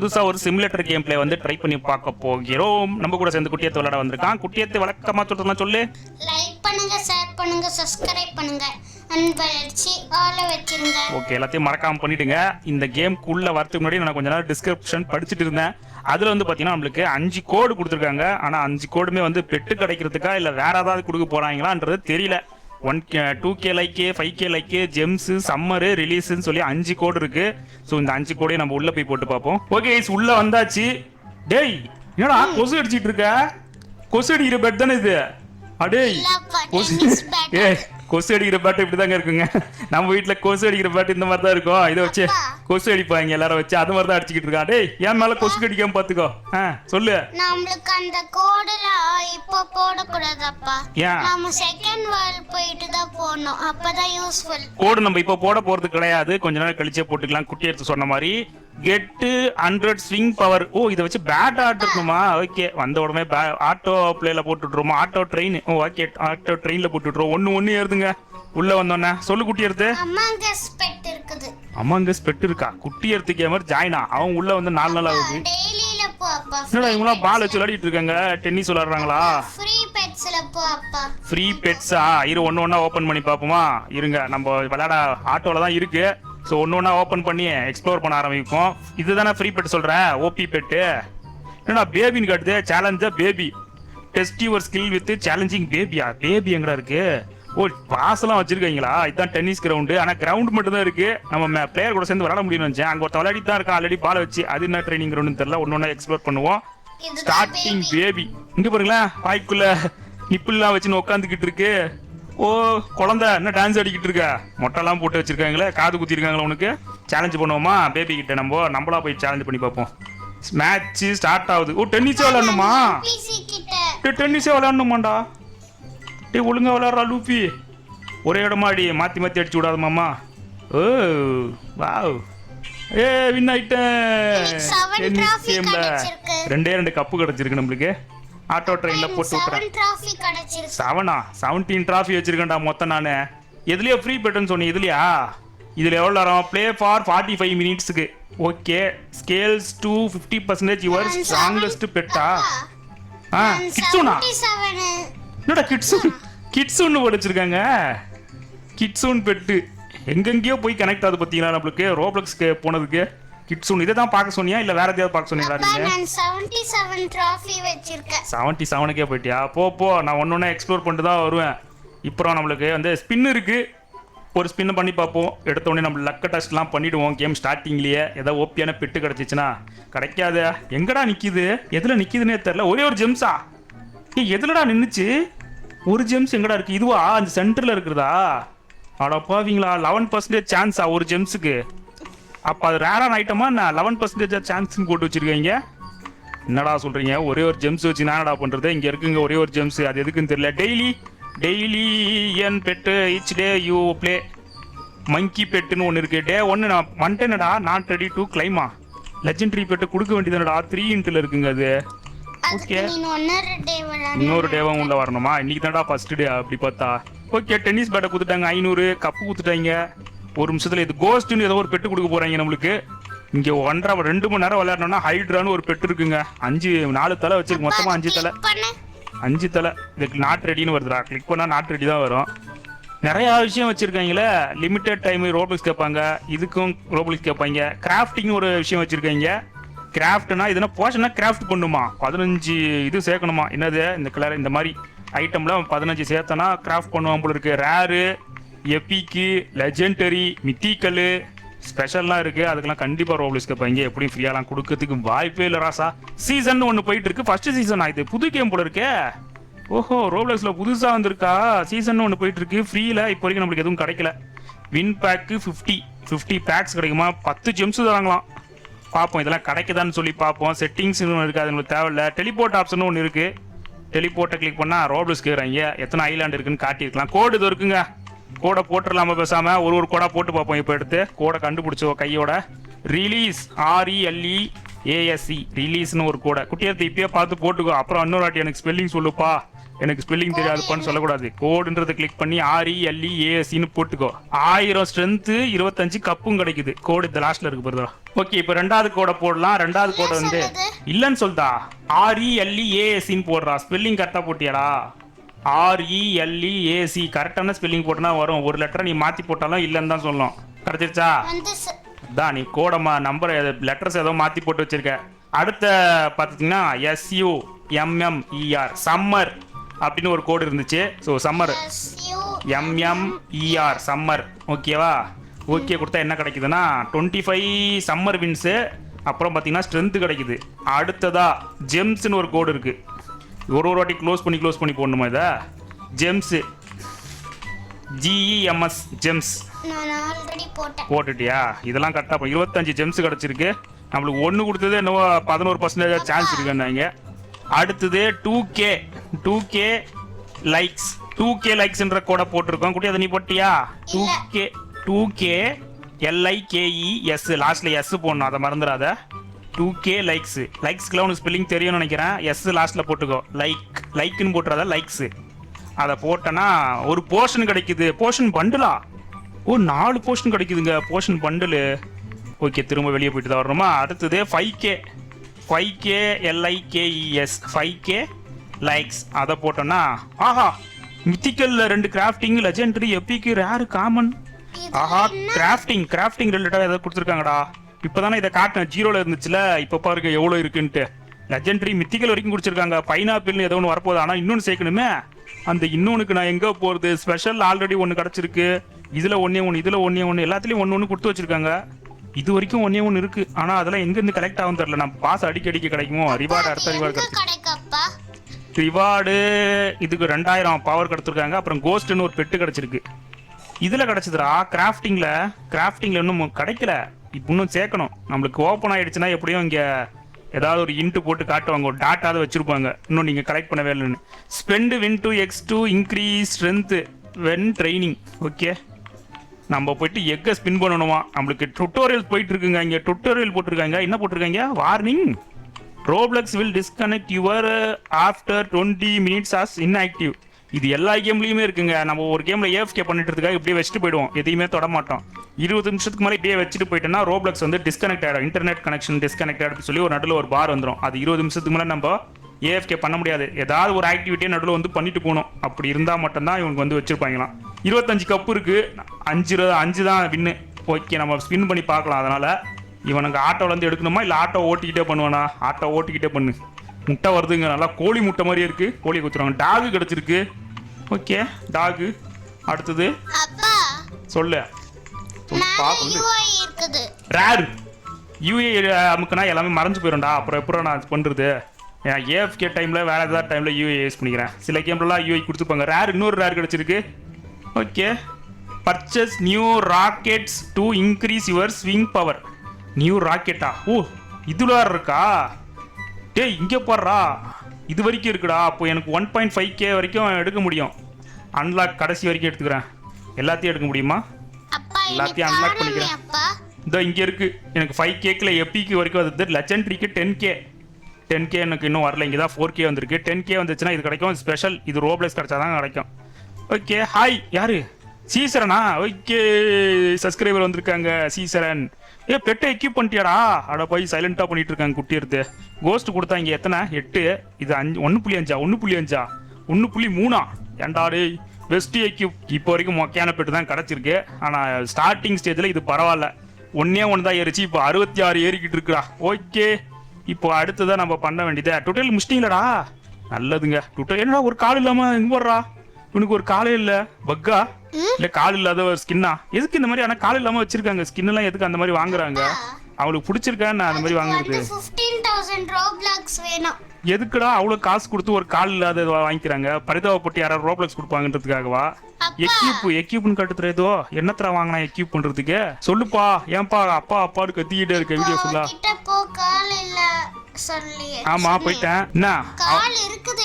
புதுசா ஒரு simulator game play வந்து ட்ரை பண்ணி பார்க்க போகிறோம். நம்ம கூட சேர்ந்து குட்டியத்தை விளையாட வந்திருக்கான். குட்டியத்தை வழக்கமா சொல்றதுலாம் சொல்லு. லைக் பண்ணுங்க, ஷேர் பண்ணுங்க, சப்ஸ்கிரைப் பண்ணுங்க, அன்பளிச்சி ஆள வச்சிருங்க. ஓகே, எல்லாத்தையும் மறக்காம பண்ணிடுங்க. இந்த கேம்க்குள்ள வரதுக்கு முன்னாடி நான் கொஞ்ச நேரம் டிஸ்கிரிப்ஷன் படிச்சுட்டு இருந்தேன். அதுல வந்து பாத்தீங்கன்னா நம்மளுக்கு 5 கோடு கொடுத்துருக்காங்க. ஆனா 5 கோடுமே வந்து பெட்டு கிடைக்கிறதுக்கா இல்ல வேற ஏதாவது கொடுக்க போறாங்களான்றது தெரியல. 2K லைக்கு, 5K லைக்கு, ஜெம்ஸ், சம்மரு, ரிலீஸ்ன்னு சொல்லி 5 கோடு இருக்கு. ஸோ இந்த 5 கோடையும் நம்ம உள்ள போய் போட்டு பார்ப்போம். ஓகே, உள்ள வந்தாச்சு. டேய், என்னடா கொசு அடிச்சிட்டு இருக்க? கொசு அடிக்கிற பெட் தானே இது? அடேய், கொசு அடிக்கிற பேட்டு இப்படிதாங்க இருக்குங்க. நம்ம வீட்டுல கொசு அடிக்கிற பேட்டு இந்த மாதிரி தான் இருக்கும். இதை வச்சு கொசு அடிப்பாங்க எல்லாரும் வச்சு, அது மாதிரி தான் அடிச்சுக்கிட்டு இருக்கா. டேய், ஏன் மேல கொசு கடிக்காம பாத்துக்கோ. சொல்லு. நம்மளுக்கு அந்த கோடுல இப்போ போடக்கூடாதப்பா. நம்ம செகண்ட் வேர்ல்ட் போயிட்டு தான் போடணும், அப்பதான் யூஸ்ஃபுல். கோடு நம்ம இப்போ போட போறது கிடையாது, கொஞ்ச நேரம் கழிச்சே போட்டுக்கலாம். குட்டி எடுத்து சொன்ன மாதிரி கெட் 100 ஸ்விங் பவர். ஓ, இதை வச்சு பேட் ஆட்டுமா? ஓகே, வந்த உடனே ஆட்டோ பிளேல போட்டுட்டுருமா? Auto train. ஓகே, ஆட்டோ ட்ரெயின்ல போட்டுட்டுருவோம். ஒண்ணு ஏறுதுங்க உள்ள வந்தோன்னே. சொல்லு குட்டி எடுத்து. அமாங்கஸ் பெட் இருக்குது. அமாங்கஸ் பெட் இருக்கா? குட்டி எடுத்து கேமர் ஜாயினா அவன் உள்ள வந்து 4 நாள் ஆகுது. டெய்லில போ அப்பா. என்னடா இவங்கலாம் பால் வச்சு விளையாடிட்டு இருக்காங்க? டென்னிஸ் விளையாடுறாங்களா? ஃப்ரீ பெட்ஸ்ல போ அப்பா. ஃப்ரீ பெட்ஸா? இரு ஒண்ணு ஓபன் பண்ணி பாப்போமா? இருங்க, நம்ம விளையாட ஆட்டோல தான் இருக்கு. ஸோ ஒன்று ஓப்பன் பண்ணி எக்ஸ்ப்ளோர் பண்ண ஆரம்பிப்போம். இதுதானே ஃப்ரீ பெட் சொல்கிறேன், ஓபி பெட்டு. என்னடா பேபின்னு காட்டுது? Challenge baby, test your skill with challenging பேபியா? பேபி எங்கடா இருக்கு? ஓ, பாஸ்லாம் வச்சிருக்கீங்களா? இதுதான் டென்னிஸ் கிரவுண்டு. ஆனால் கிரவுண்ட் மட்டும் தான் இருக்கு. நம்ம பிளேயர் கூட சேர்ந்து விளையாட முடியும்னு நினச்சேன். அங்கே ஒருத்த விளையாடி தான் இருக்கா ஆல்ரெடி பால் வச்சு. அது என்ன ட்ரைனிங் கிரவுண்டுன்னு தெரியல. ஒன்று எக்ஸ்ப்ளோர் பண்ணுவோம். Starting baby. இங்கே பாருங்களேன், வாய்க்குள்ள நிப்பிள்லாம் வச்சுன்னு உட்காந்துக்கிட்டு இருக்கு. ஓ, குழந்தை என்ன டான்ஸ் அடிக்கிட்டு இருக்க? மொட்டைலாம் போட்டு வச்சிருக்காங்களே, காது குத்திருக்காங்களா உனக்கு? சேலஞ்ச் பண்ணுவோமா பேபி கிட்ட? நம்மளா போய் சேலஞ்ச் பண்ணி பார்ப்போம். மேட்ச் ஸ்டார்ட் ஆகுது. ஓ, டென்னிஸே விளையாடணுமா? டென்னிஸே விளையாடணுமாண்டா? டே, ஒழுங்கா விளையாடுறா லூபி. ஒரே இடமாடி மாத்தி மாத்தி அடிச்சு விடாத மாமா. ஓ வாவ், ஏ வின் ஆயிட்டேன். டென்னிஸ் கேம்ல 2 கப்பு கிடைச்சிருக்கு நம்மளுக்கு. ஆட்டோ ட்ரெயின்ல போட்டு விட்டுறேன். 17 டிராஃபி வச்சிருக்கேன்டா மொத்தம். நான் எதுலயோ ஃப்ரீ பெட்னு சொன்னேன். இதுல எவ்வளவு நேரம்? ப்ளே ஃபார் 45 மினிட்ஸ்க்கு. Okay, scales to 50% your strongest பெட்டா? கிட்ஸுனா? என்னடா கிட்ஸுன்னு படிச்சிருக்காங்க. கிட்ஸுன் பெட்டு எங்கெங்கயோ போய் கனெக்ட் ஆகுது பாத்தீங்களா நம்மளுக்கு ரோப்ளக்ஸ்க்கு போனதுக்கு. கிட்ஸுன் இதை தான் பார்க்க சொன்னியா இல்ல வேற எதையாவது பார்க்க சொன்னீங்களா? நான் 77 டிராஃபி வச்சிருக்கேன். 77க்கே போயிட்டியா? போ, நான் ஒன்னொன்னா எக்ஸ்ப்ளோர் பண்ணிட்டு தான் வருவேன். இப்போ நம்மளுக்கு வந்து ஸ்பின் இருக்கு. ஒரு ஸ்பின் பண்ணி பார்ப்போம். எடுத்த உடனே நம்ம லக்க டெஸ்ட்லாம் பண்ணிடுவோம். கேம் ஸ்டார்டிங்லேயே ஏதாவது ஓப்பியான பெட்டு கிடச்சிச்சுன்னா. கிடைக்காது. எங்கடா நிற்கிது? எதில் நிற்கிதுன்னே தெரில. ஒரே ஒரு ஜெம்ஸா? எதுலடா நின்றுச்சு? ஒரு ஜெம்ஸ் எங்கடா இருக்கு? இதுவா அந்த சென்டரில் இருக்கிறதா? அடப்பாவீங்களா, 11% சான்ஸா ஒரு ஜெம்ஸுக்கு? அப்போ அது ரேரான ஐட்டமா? நான் 11% சான்ஸ்ன்னு போட்டு வச்சிருக்கீங்க. என்னடா சொல்கிறீங்க? ஒரே ஒரு ஜெம்ஸ் வச்சு நான் என்னடா பண்ணுறது? இங்கே இருக்குங்க ஒரே ஒரு ஜெம்ஸ், அது எதுக்குன்னு தெரியல. டெய்லி என் pet each day you play monkey பெட்டுன்னு ஒன்று இருக்குது. டே 1 நான் வந்துட்டேனடா. நாட் ரெடி டு கிளைமா. லெஜெண்டரி பெட்டு கொடுக்க வேண்டியதுனடா. 3 இருக்குங்க அது. ஓகே, இன்னொரு டேவும் உள்ள வரணுமா? இன்னைக்கு தான்டா ஃபர்ஸ்ட் டே அப்படி பார்த்தா. ஓகே, டென்னிஸ் பேட்டை கொடுத்துட்டாங்க. 500 கப்பு கொடுத்துட்டாங்க. ஒரு நிமிஷத்துல இது கோஸ்ட்னு ஏதோ ஒரு பெட்டு கொடுக்க போறாங்க நம்மளுக்கு. இங்க 2 மணி நேரம் விளையாடணும்னா ஹைட்ரான்னு ஒரு பெட்டு இருக்குங்க. 4 தலை வச்சிருக்கு. மொத்தமா 5 தலை. 5 தலை. இதுக்கு நாட் ரெடின்னு வருதுடா. கிளிக் பண்ணா நாட் ரெடி தான் வரும். நிறைய விஷயம் வச்சிருக்காங்களே. லிமிடெட் டைம் ரோப்ளக்ஸ் கேட்பாங்க, இதுக்கும் ரோப்ளக்ஸ் கேட்பாங்க. கிராஃப்டிங் ஒரு விஷயம் வச்சிருக்காங்க. கிராஃப்ட்னா இதுனா போஷனா கிராஃப்ட் பண்ணுமா? 15 இது சேர்க்கணுமா? என்னது இந்த கலர் இந்த மாதிரி ஐட்டம்ல 15 சேர்த்தனா கிராஃப்ட் பண்ணுவாங்க போல இருக்கு. ரேரு, எபிக்கு, லெஜெண்டரி, மித்திக்கல், ஸ்பெஷல்லாம் இருக்கு. அதுக்கெல்லாம் கண்டிப்பா ரோப்ளக்ஸ் கேட்பாங்க. எப்படியும் ஃப்ரீயாலாம் கொடுக்கறதுக்கு வாய்ப்பே இல்லை ராசா. சீசன் ஒன்று போயிட்டு இருக்கு. ஃபர்ஸ்ட் சீசன் இது புது கேம் போல இருக்கே. ஓஹோ, ரோப்ளக்ஸ்ல புதுசா வந்திருக்கா. சீசன் ஒன்று போயிட்டு இருக்கு ஃப்ரீல. இப்போ வரைக்கும் நம்மளுக்கு எதுவும் கிடைக்கல. வின் பேக்கு 50 பேக்ஸ் கிடைக்குமா? 10 ஜெம்ஸ் தராங்களாம். பார்ப்போம் இதெல்லாம் கிடைக்குதான்னு சொல்லி பார்ப்போம். செட்டிங்ஸ் இருக்கு, அது நம்மளுக்கு தேவையில்ல. டெலிபோர்ட் ஆப்ஷன் ஒன்று இருக்கு. டெலிபோர்ட்டை கிளிக் பண்ணா ரோப்ளக்ஸ் கேட்குறாங்க. எத்தனை ஐலாண்ட் இருக்குன்னு காட்டியிருக்கலாம். கோடு இது இருக்குங்க. கோடை போட்டுடலாமா பேசாம? ஒரு கோடா போட்டு பார்ப்போம். இப்போ எடுத்து கோடை கண்டுபிடிச்சோம் கையோட. ரிலீஸ் RELEASE ரிலீஸ்னு ஒரு கோடை. குட்டியத்தை இப்பயே பார்த்து போட்டுக்கோ. அப்புறம் இன்னொரு வாட்டி எனக்கு ஸ்பெல்லிங் சொல்லுப்பா. எனக்கு ஸ்பெல்லிங் தெரியாதுப்பான்னு சொல்லக்கூடாது. கோடுன்றதை கிளிக் பண்ணி RELEASன்னு போட்டுக்கோ. 1000 ஸ்ட்ரென்த் 25 கப்பும் கிடைக்குது. கோடு இந்த லாஸ்ட்ல இருக்கு பாருடா. ஓகே, இப்போ ரெண்டாவது கோடை போடலாம். ரெண்டாவது கோடை வந்து இல்லன்னு சொல்தா, RELEASன்னு போடுறா. ஸ்பெல்லிங் கரெக்டா போட்டியாடா? RELEAC கரெக்டான ஸ்பெல்லிங் போட்டனா வரும். ஒரு லெட்டரை நீ மாத்தி போட்டாலும் இல்லன்னு தான் சொல்லும். கிடைச்சிருச்சா? தான் நீ கோடமா நம்பர் லெட்டர்ஸ் ஏதோ மாத்தி போட்டு வச்சிருக்க. அடுத்த பார்த்துட்டிங்கன்னா SUMMER சம்மர் அப்படின்னு ஒரு கோடு இருந்துச்சு. So summer MMER summer. ஓகேவா? ஓகே கொடுத்தா என்ன கிடைக்குதுன்னா 25 சம்மர் வின்ஸு. அப்புறம் பார்த்தீங்கன்னா ஸ்ட்ரென்த்து கிடைக்குது. அடுத்ததா ஜெம்ஸ்னு ஒரு கோடு இருக்கு. ஒரு வாட்டி க்ளோஸ் பண்ணி போடணுமா இதை? ஜெம்ஸு GEMS ஜெம்ஸ் போட்டுட்டியா? இதெல்லாம் கரெக்டாக 25 ஜெம்ஸ் கிடச்சிருக்கு. நம்மளுக்கு ஒன்று கொடுத்தது என்னவோ 11% சான்ஸ் இருக்குன்னாங்க. அடுத்தது 2K லைக்ஸ். 2K லைக்ஸ்ன்ற கோடை போட்டிருக்கோம். குட்டி அதை நீ போட்டியா? 2K LIKES லாஸ்ட்ல எஸ் போடணும், அதை மறந்துடாத. 2K likes. லைக்ஸ்க்குலாம் உனக்கு ஸ்பெல்லிங் தெரியும்னு நினைக்கிறேன். எஸ் லாஸ்ட்ல போட்டுக்கோ. லைக்னு போட்டுறாத, லைக்ஸ். அதை போட்டனா ஒரு போர்ஷன் கிடைக்குது. போர்ஷன் பண்டிலா? ஓ 4 போர்ஷன் கிடைக்குதுங்க போர்ஷன் பண்டிலு. ஓகே, திரும்ப வெளியே போயிட்டு தான் வரணுமா? அடுத்தது 5K LIKES 5K லைக்ஸ். அதை போட்டோன்னா ஆஹா மித்திக்கல்ல 2 கிராஃப்டிங், லெஜெண்டரி, எப்பிக்கு, ரேர், காமன். ஆஹா கிராஃப்டிங் ரிலேட்டடாக ஏதாவது கொடுத்துருக்காங்கடா. இப்போதானே இதை காட்டினேன், 0ல இருந்துச்சுல. இப்போ பாருங்க எவ்வளோ இருக்குன்ட்டு. லெஜெண்டரி மித்திக்கல் வரைக்கும் குடிச்சிருக்காங்க. பைனாப்பிள்னு ஏதோ ஒன்று வரப்போகுது. ஆனால் இன்னொன்று சேர்க்கணுமே. அந்த இன்னொன்றுக்கு நான் எங்கே போகிறது? ஸ்பெஷல் ஆல்ரெடி ஒன்று கிடச்சிருக்கு. இதில் ஒன்றே ஒன்று எல்லாத்துலேயும் ஒன்று கொடுத்து வச்சிருக்காங்க. இது வரைக்கும் ஒன்று இருக்கு. ஆனால் அதெல்லாம் எங்கேருந்து கலெக்ட் ஆகும் தெரியல. நான் பாஸ் அடிக்கடிக்கு கிடைக்குமோ? ரிவார்டு அடுத்த ரிவார்டு கிடைக்கும். ரிவார்டு இதுக்கு 2000 பவர் கொடுத்துருக்காங்க. அப்புறம் கோஸ்ட்னு ஒரு பெட்டு கிடைச்சிருக்கு. இதில் கிடச்சிதுரா கிராஃப்டிங்கில் இன்னும் கிடைக்கல. இப்போ இன்னும் சேர்க்கணும். நம்மளுக்கு ஓப்பன் ஆகிடுச்சுன்னா எப்படியும் இங்கே ஏதாவது ஒரு இன்ட்டு போட்டு காட்டுவாங்க. ஒரு டாட்டாவது வச்சுருப்பாங்க. இன்னும் நீங்கள் கலெக்ட் பண்ணவே இல்லைன்னு. Spend win to X2 increase strength when training. Okay, நம்ம போயிட்டு எக்கை ஸ்பின் பண்ணணுமா? நம்மளுக்கு டுட்டோரியல் போயிட்டு இருக்குங்க. இங்கே டுட்டோரியல் போட்டிருக்காங்க. என்ன போட்டிருக்காங்க? Warning, Roblox will disconnect your after 20 minutes as inactive. இது எல்லா கேம்லேயுமே இருக்குங்க. நம்ம ஒரு கேமில் AFK பண்ணிட்டு இருக்காங்க, இப்படியே வச்சுட்டு போயிடுவோம். எதையுமே தொட மாட்டோம். 20 நிமிஷத்துக்கு மேலே இப்படியே வச்சுட்டு போயிட்டோன்னா ரோப்ளக்ஸ் வந்து டிஸ்கனெக்ட் ஆகிடும். இன்டர்நெட் கனெக்ஷன் டிஸ்கனெக்ட் ஆகிடும் சொல்லி ஒரு நடுவில் ஒரு பார் வந்துடும். அது 20 நிமிஷத்துக்கு மேலே நம்ம AFK பண்ண முடியாது. ஏதாவது ஒரு ஆக்டிவிட்டியை நடுவில் வந்து பண்ணிட்டு போகணும். அப்படி இருந்தால் மட்டும்தான் இவங்க வந்து வச்சுருப்பாங்களாம். 25 கப்பு இருக்குது. 5 தான் வின்னு. ஓகே, நம்ம ஸ்பின் பண்ணி பார்க்கலாம். அதனால் இவனுக்கு ஆட்டோலேருந்து எடுக்கணுமா இல்லை ஆட்டோ ஓட்டிக்கிட்டே பண்ணுவானா? ஆட்டோ ஓட்டிக்கிட்டே பண்ணு. முட்டை வருதுங்க, நல்லா கோழி முட்டை மாதிரியே இருக்குது. கோழியை குத்துருவாங்க. டாகு கிடச்சிருக்கு. Okay, dog. அடுத்தது சொல்லு. ரேர் யூஏ அமுக்குனா எல்லாமே மறைஞ்சு போயிடும்டா. அப்புறம் எப்போ நான் பண்ணுறது? ஏன் AFK டைமில் வேறு ஏதாவது டைமில் யூஏ யூஸ் பண்ணிக்கிறேன். சில கேம்லலாம் யூஏ கொடுத்துப்பாங்க. ரேர் இன்னொரு ரேர் கிடச்சிருக்கு. Okay, purchase new rockets to increase your swing power. New ராக்கெட்டா? ஓ இதுல இருக்கா? டேய் இங்கே போடுறா. இது வரைக்கும் இருக்குடா. அப்போ எனக்கு 1.5K வரைக்கும் எடுக்க முடியும். அன்லாக் கடைசி வரைக்கும் எடுத்துக்கிறேன். எல்லாத்தையும் எடுக்க முடியுமா? எல்லாத்தையும் அன்லாக் பண்ணிக்கிறேன். இதோ இங்கே இருக்கு. எனக்கு 5Kல எப்பிக்கு வரைக்கும் வருது. லெஜெண்டரிக்கு 10K எனக்கு இன்னும் வரல. இங்கே தான் 4K வந்திருக்கு. 10K வந்துச்சுன்னா இது கிடைக்கும் ஸ்பெஷல். இது ரோப்ளக்ஸ் கிடைச்சாதான் கிடைக்கும். Okay, hi. யாரு? சீசரனா? ஓகே, சப்ஸ்கிரைபர் வந்திருக்காங்க. சீசரன். பெட்டை எக்யூப் பண்ணிட்டியாடா? அட போய் சைலண்டாக பண்ணிட்டு இருக்காங்க. குட்டி எடுத்து கோஸ்ட் கொடுத்தா இங்கே எத்தனை? 8. இது 1.5 1.3. ஏன்டா டேய், பெஸ்ட் எக்யூப். இப்போ வரைக்கும் மொக்கையான பெட்டு தான் கிடச்சிருக்கு. ஆனால் ஸ்டார்டிங் ஸ்டேஜில் இது பரவாயில்ல. ஒன்று தான் ஏறிச்சு. இப்போ 66 ஏறிக்கிட்டு இருக்குடா. ஓகே, இப்போ அடுத்ததான் நம்ம பண்ண வேண்டியது டுட்டோரியல் முடிச்சிட்டிங்களடா? நல்லதுங்க. டுட்டோரியல் என்னடா ஒரு கால் இல்லாமல் எங்கே போடுறா? இவனுக்கு ஒரு காலே இல்லை. பக்கா இல்லை கால் இல்லாத ஒரு ஸ்கின்னா? எதுக்கு இந்த மாதிரி? ஆனால் கால் இல்லாமல் வச்சிருக்காங்க. ஸ்கின்லாம் எதுக்கு அந்த மாதிரி வாங்குறாங்க? அவளுக்கு பிடிச்சிருக்கா நான் அந்த மாதிரி வாங்குறது? 15,000 ரோப்ளக்ஸ் வேணும். எதுக்குடா அவ்வளோ காசு கொடுத்து ஒரு கால் இல்லாத வாங்கிக்கிறாங்க? பரிதாபப்பட்டு யாராவது ரோப்ளக்ஸ் கொடுப்பாங்கன்றதுக்காகவா? எக்யூப்னு கட்டுத்துற ஏதோ என்னத்தர வாங்கினா எக்யூப் பண்றதுக்கு? சொல்லுப்பா. ஏன்பா அப்பாடு கத்திக்கிட்டே இருக்க வீடியோ ஃபுல்லா? கால் இல்ல சொல்லி. ஆமா போயிட்டேன். என்ன கால் இருக்குது